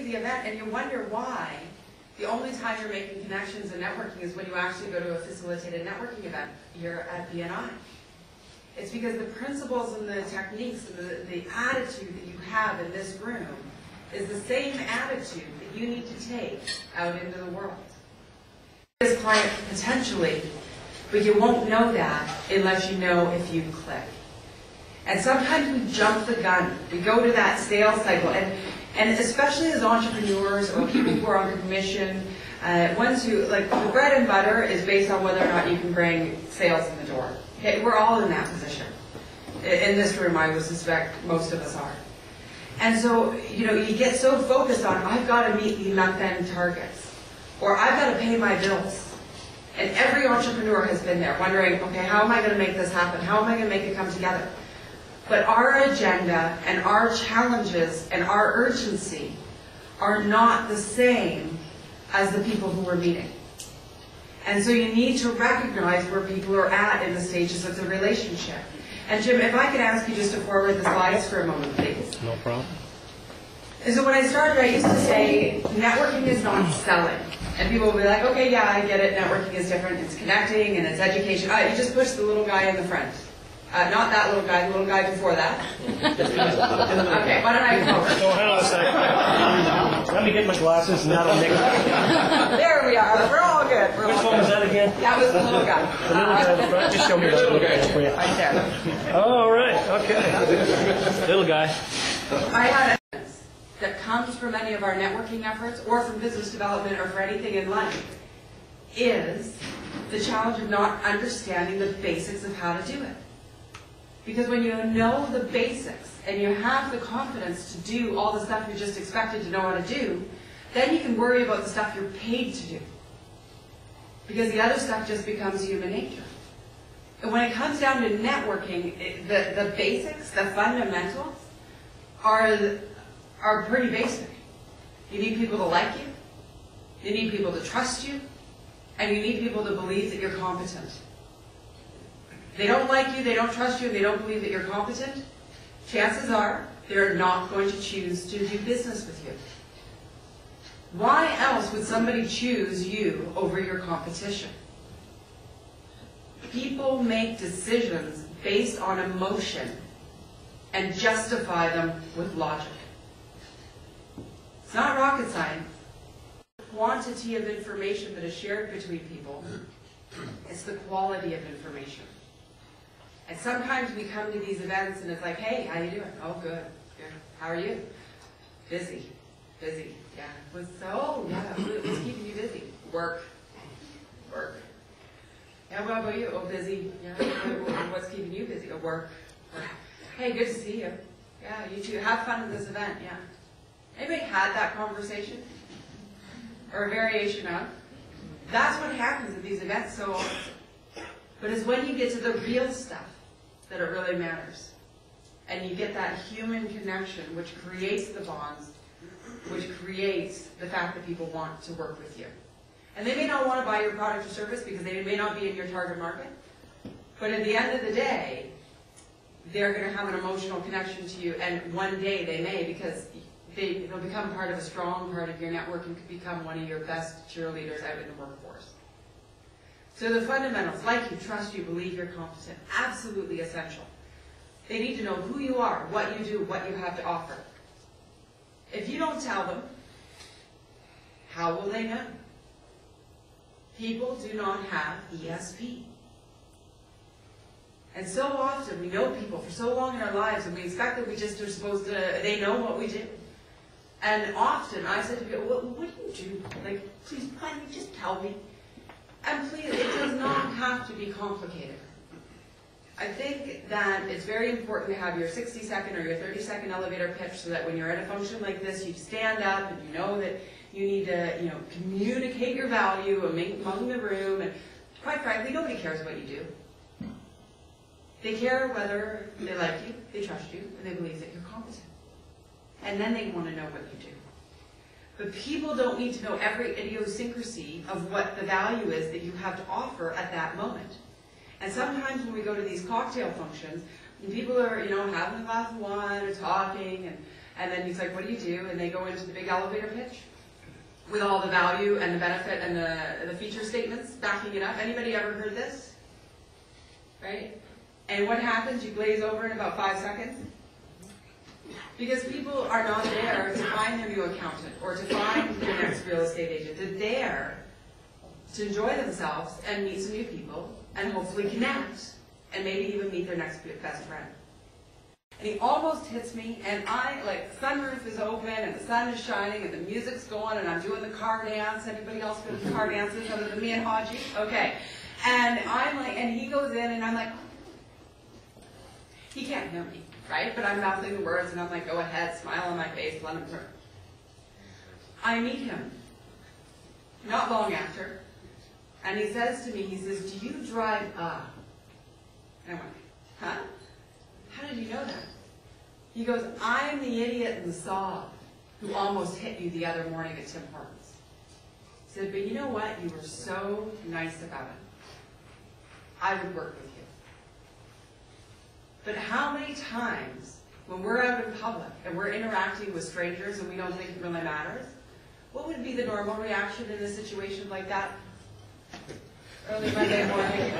leave the event and you wonder why the only time you're making connections and networking is when you actually go to a facilitated networking event here at BNI. It's because the principles and the techniques and the attitude that you have in this room is the same attitude that you need to take out into the world. This client potentially, but you won't know that unless you know if you click. And sometimes we jump the gun. We go to that sales cycle, and especially as entrepreneurs or people who are on commission, ones who, like, the bread and butter is based on whether or not you can bring sales in the door. Okay, we're all in that position. In this room, I would suspect most of us are. And so, you know, you get so focused on, I've got to meet the month-end targets, or I've got to pay my bills. And every entrepreneur has been there, wondering, okay, how am I going to make this happen? How am I going to make it come together? But our agenda and our challenges and our urgency are not the same as the people who we're meeting. And so you need to recognize where people are at in the stages of the relationship. And Jim, if I could ask you just to forward the slides for a moment, please. No problem. And so when I started, I used to say, networking is not selling. And people will be like, okay, yeah, I get it. Networking is different. It's connecting and it's education. You just push the little guy in the front. Not that little guy, the little guy before that. Okay, why don't I come over? Oh, hang on a second. Let me get my glasses and that'll make it. There we are. We're all good. Which one was that again? That was the little guy. The little guy in the front? Just show me that little guy for you. Right there. Oh, right. Okay. Little guy. I had a that comes from any of our networking efforts or from business development or for anything in life is the challenge of not understanding the basics of how to do it. Because when you know the basics and you have the confidence to do all the stuff you're just expected to know how to do, then you can worry about the stuff you're paid to do. Because the other stuff just becomes human nature. And when it comes down to networking, the basics, the fundamentals, are pretty basic. You need people to like you, you need people to trust you, and you need people to believe that you're competent. They don't like you, they don't trust you, and they don't believe that you're competent, chances are they're not going to choose to do business with you. Why else would somebody choose you over your competition? People make decisions based on emotion and justify them with logic. It's not rocket science. The quantity of information that is shared between people, it's the quality of information. And sometimes we come to these events and it's like, hey, how you doing? Oh, good. Good. How are you? Busy. Busy. Yeah. What's keeping you busy? Work. Work. Yeah, what about you? Oh, busy. Yeah. What's keeping you busy? Oh, work. Work. Hey, good to see you. Yeah, you too. Have fun at this event. Yeah. Anybody had that conversation? Or a variation of? That's what happens at these events so often. But it's when you get to the real stuff that it really matters. And you get that human connection which creates the bonds, which creates the fact that people want to work with you. And they may not want to buy your product or service because they may not be in your target market. But at the end of the day, they're going to have an emotional connection to you. And one day they may, because they'll become part of a strong part of your network and could become one of your best cheerleaders out in the workforce. So the fundamentals, like you, trust you, believe you're competent, absolutely essential. They need to know who you are, what you do, what you have to offer. If you don't tell them, how will they know? People do not have ESP. And so often we know people for so long in our lives and we expect that we just are supposed to, they know what we do. And often I say to people, what do you do? Like, please, kindly just tell me. And please, it does not have to be complicated. I think that it's very important to have your 60-second or your 30-second elevator pitch so that when you're at a function like this, you stand up and you know that you need to, communicate your value among the room. And quite frankly, nobody cares what you do. They care whether they like you, they trust you, and they believe that you're competent. And then they want to know what you do. But people don't need to know every idiosyncrasy of what the value is that you have to offer at that moment. And sometimes when we go to these cocktail functions, and people are, having a glass of wine or talking, And then he's like, what do you do? And they go into the big elevator pitch with all the value and the benefit and the feature statements backing it up. Anybody ever heard this? Right? And what happens? You glaze over in about 5 seconds. Because people are not there to find their new accountant or to find their next real estate agent. They're there to enjoy themselves and meet some new people and hopefully connect and maybe even meet their next best friend. And he almost hits me, and sunroof is open and the sun is shining and the music's going and I'm doing the car dance. Anybody else do the car dances other than me and Haji? Okay. And I'm like, and he goes in and I'm like, he can't hear me. Right? But I'm mouthing the words, and I'm like, go ahead, smile on my face, let him turn. I meet him, not long after, and he says to me, he says, do you drive up? And I went, huh? How did you know that? He goes, I'm the idiot in the saw who almost hit you the other morning at Tim Hortons. He said, but you know what? You were so nice about it. I would work with you. But how many times, when we're out in public and we're interacting with strangers and we don't think it really matters, what would be the normal reaction in a situation like that? Early Monday morning.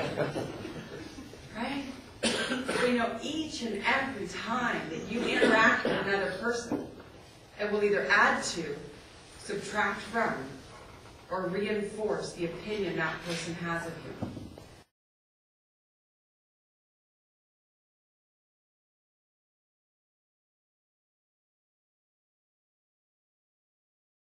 Right? So, you know, each and every time that you interact with another person, it will either add to, subtract from, or reinforce the opinion that person has of you.